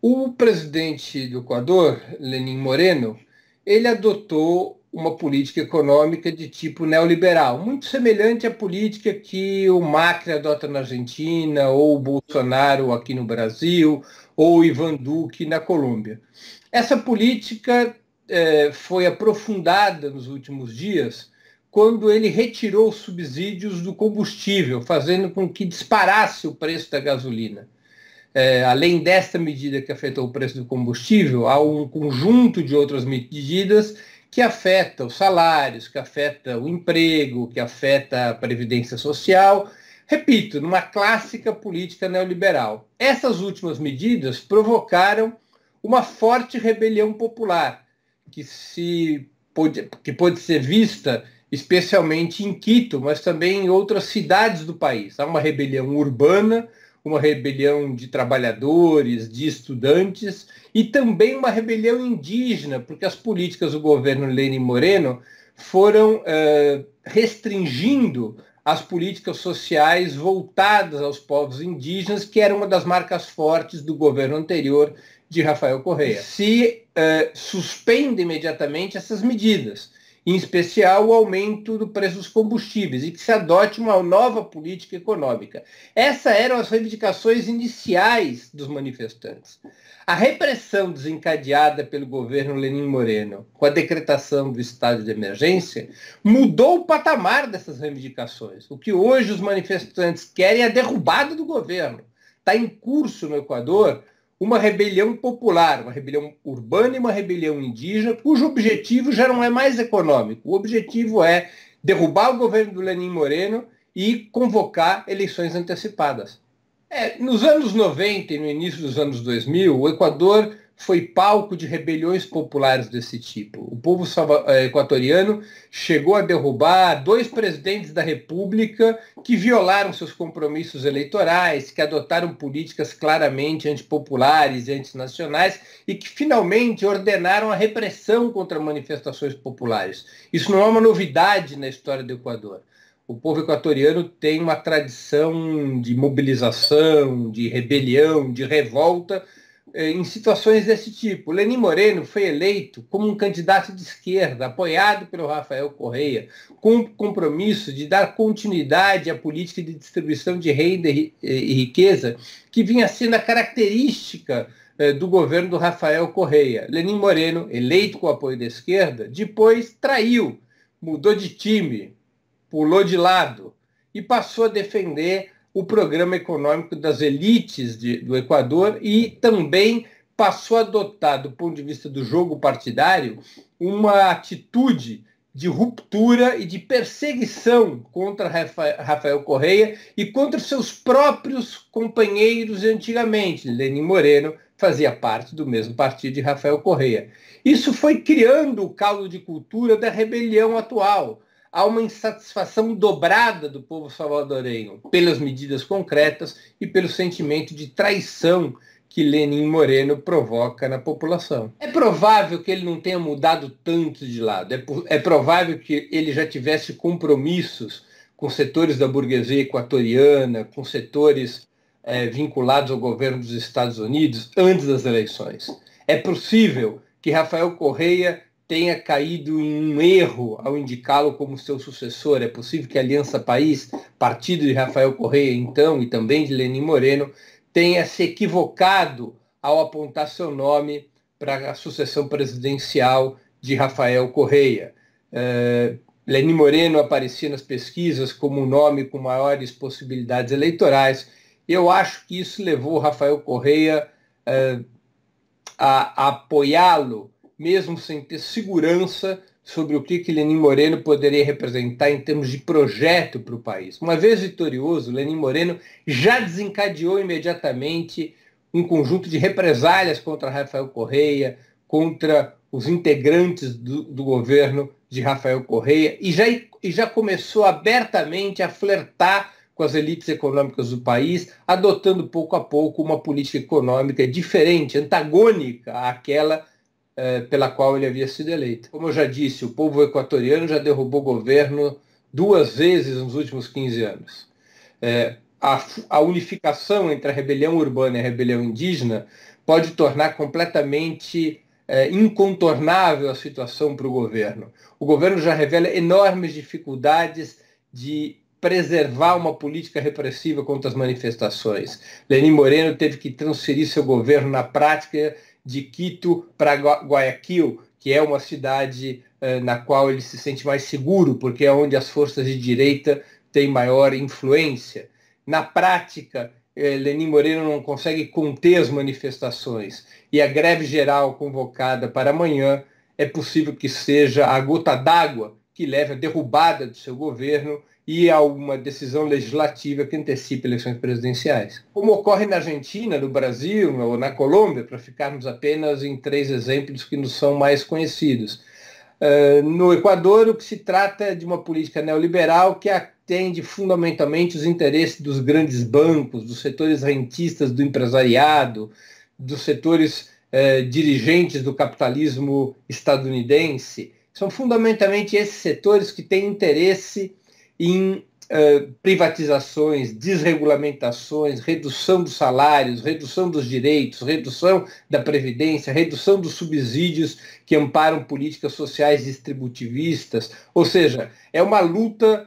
O presidente do Equador, Lenín Moreno, ele adotou uma política econômica de tipo neoliberal, muito semelhante à política que o Macri adota na Argentina, ou o Bolsonaro aqui no Brasil, ou o Ivan Duque na Colômbia. Essa política foi aprofundada nos últimos dias quando ele retirou os subsídios do combustível, fazendo com que disparasse o preço da gasolina. Além desta medida que afetou o preço do combustível, há um conjunto de outras medidas que afeta os salários, que afeta o emprego, que afeta a previdência social. Repito, numa clássica política neoliberal. Essas últimas medidas provocaram uma forte rebelião popular, que pode ser vista especialmente em Quito, mas também em outras cidades do país. Há uma rebelião urbana, uma rebelião de trabalhadores, de estudantes e também uma rebelião indígena, porque as políticas do governo Lenín Moreno foram restringindo as políticas sociais voltadas aos povos indígenas, que era uma das marcas fortes do governo anterior de Rafael Correa. Se suspende imediatamente essas medidas, em especial o aumento do preço dos combustíveis, e que se adote uma nova política econômica. Essas eram as reivindicações iniciais dos manifestantes. A repressão desencadeada pelo governo Lenín Moreno, com a decretação do estado de emergência, mudou o patamar dessas reivindicações. O que hoje os manifestantes querem é a derrubada do governo. Está em curso no Equador uma rebelião popular, uma rebelião urbana e uma rebelião indígena, cujo objetivo já não é mais econômico. O objetivo é derrubar o governo do Lenín Moreno e convocar eleições antecipadas. Nos anos 90 e no início dos anos 2000, o Equador foi palco de rebeliões populares desse tipo. O povo equatoriano chegou a derrubar 2 presidentes da República que violaram seus compromissos eleitorais, que adotaram políticas claramente antipopulares e antinacionais e que finalmente ordenaram a repressão contra manifestações populares. Isso não é uma novidade na história do Equador. O povo equatoriano tem uma tradição de mobilização, de rebelião, de revolta em situações desse tipo. Lenín Moreno foi eleito como um candidato de esquerda, apoiado pelo Rafael Correa, com o compromisso de dar continuidade à política de distribuição de renda e riqueza que vinha sendo a característica do governo do Rafael Correa. Lenín Moreno, eleito com o apoio da esquerda, depois traiu, mudou de time, pulou de lado e passou a defender o programa econômico das elites do Equador e também passou a adotar, do ponto de vista do jogo partidário, uma atitude de ruptura e de perseguição contra Rafael Correa e contra seus próprios companheiros antigamente. Lenín Moreno fazia parte do mesmo partido de Rafael Correa. Isso foi criando o caldo de cultura da rebelião atual. Há uma insatisfação dobrada do povo salvadorenho pelas medidas concretas e pelo sentimento de traição que Lenín Moreno provoca na população. É provável que ele não tenha mudado tanto de lado. É provável que ele já tivesse compromissos com setores da burguesia equatoriana, com setores vinculados ao governo dos Estados Unidos antes das eleições. É possível que Rafael Correa tenha caído em um erro ao indicá-lo como seu sucessor. É possível que a Aliança País, partido de Rafael Correa então e também de Lenín Moreno, tenha se equivocado ao apontar seu nome para a sucessão presidencial de Rafael Correa. Lenín Moreno aparecia nas pesquisas como um nome com maiores possibilidades eleitorais. Eu acho que isso levou Rafael Correa a apoiá-lo, mesmo sem ter segurança sobre o que Lenín Moreno poderia representar em termos de projeto para o país. Uma vez vitorioso, Lenín Moreno já desencadeou imediatamente um conjunto de represálias contra Rafael Correa, contra os integrantes do governo de Rafael Correa, e já começou abertamente a flertar com as elites econômicas do país, adotando pouco a pouco uma política econômica diferente, antagônica àquela pela qual ele havia sido eleito. Como eu já disse, o povo equatoriano já derrubou o governo 2 vezes nos últimos 15 anos. a unificação entre a rebelião urbana e a rebelião indígena pode tornar completamente incontornável a situação para o governo. O governo já revela enormes dificuldades de preservar uma política repressiva contra as manifestações. Lenín Moreno teve que transferir seu governo na prática de Quito para Guayaquil, que é uma cidade na qual ele se sente mais seguro, porque é onde as forças de direita têm maior influência. Na prática, Lenín Moreno não consegue conter as manifestações e a greve geral convocada para amanhã é possível que seja a gota d'água que leve à derrubada do seu governo e a uma decisão legislativa que antecipe eleições presidenciais. Como ocorre na Argentina, no Brasil ou na Colômbia, para ficarmos apenas em 3 exemplos que nos são mais conhecidos. No Equador, o que se trata é de uma política neoliberal que atende fundamentalmente os interesses dos grandes bancos, dos setores rentistas do empresariado, dos setores dirigentes do capitalismo estadunidense. São fundamentalmente esses setores que têm interesse em privatizações, desregulamentações, redução dos salários, redução dos direitos, redução da previdência, redução dos subsídios que amparam políticas sociais distributivistas. Ou seja, é uma luta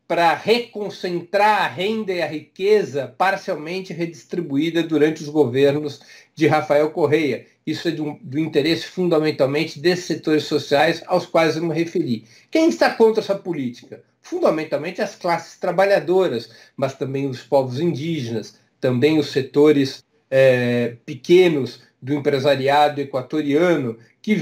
para reconcentrar a renda e a riqueza parcialmente redistribuída durante os governos de Rafael Correa. Isso é do interesse fundamentalmente desses setores sociais aos quais eu me referi. Quem está contra essa política? Fundamentalmente as classes trabalhadoras, mas também os povos indígenas, também os setores pequenos do empresariado equatoriano, que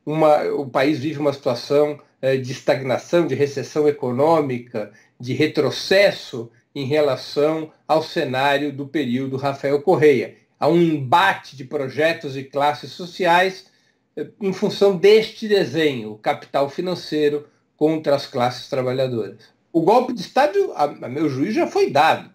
o país vive uma situação de estagnação, de recessão econômica, de retrocesso em relação ao cenário do período Rafael Correa. Há um embate de projetos e classes sociais em função deste desenho, o capital financeiro contra as classes trabalhadoras. O golpe de Estado, a meu juízo, já foi dado.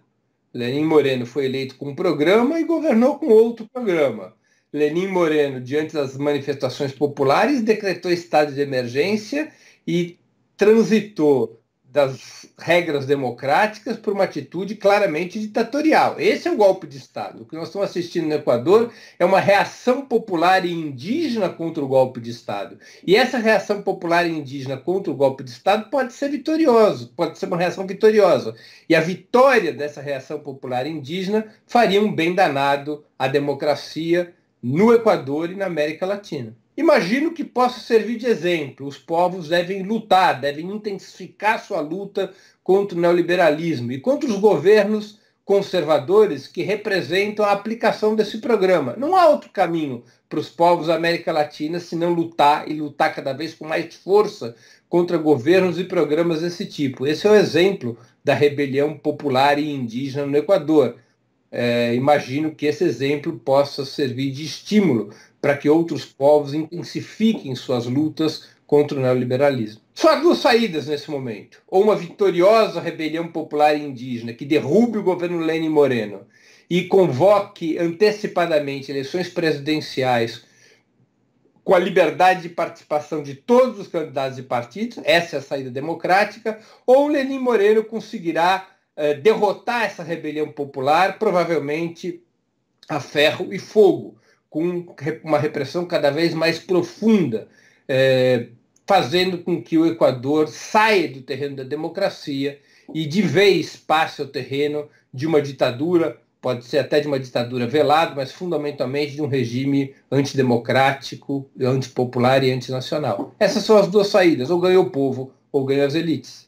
Lenín Moreno foi eleito com um programa e governou com outro programa. Lenín Moreno, diante das manifestações populares, decretou estado de emergência e transitou das regras democráticas por uma atitude claramente ditatorial. Esse é o golpe de Estado. O que nós estamos assistindo no Equador é uma reação popular e indígena contra o golpe de Estado. E essa reação popular e indígena contra o golpe de Estado pode ser vitoriosa, pode ser uma reação vitoriosa. E a vitória dessa reação popular e indígena faria um bem danado à democracia no Equador e na América Latina. Imagino que possa servir de exemplo. Os povos devem lutar, devem intensificar sua luta contra o neoliberalismo e contra os governos conservadores que representam a aplicação desse programa. Não há outro caminho para os povos da América Latina senão lutar, e lutar cada vez com mais força contra governos e programas desse tipo. Esse é o exemplo da rebelião popular e indígena no Equador. Imagino que esse exemplo possa servir de estímulo para que outros povos intensifiquem suas lutas contra o neoliberalismo. Só há 2 saídas nesse momento. Ou uma vitoriosa rebelião popular indígena que derrube o governo Lenín Moreno e convoque antecipadamente eleições presidenciais com a liberdade de participação de todos os candidatos e partidos, essa é a saída democrática, ou Lenín Moreno conseguirá derrotar essa rebelião popular, provavelmente a ferro e fogo, com uma repressão cada vez mais profunda, fazendo com que o Equador saia do terreno da democracia e de vez passe ao terreno de uma ditadura, pode ser até de uma ditadura velada, mas fundamentalmente de um regime antidemocrático, antipopular e antinacional. Essas são as 2 saídas, ou ganha o povo ou ganha as elites.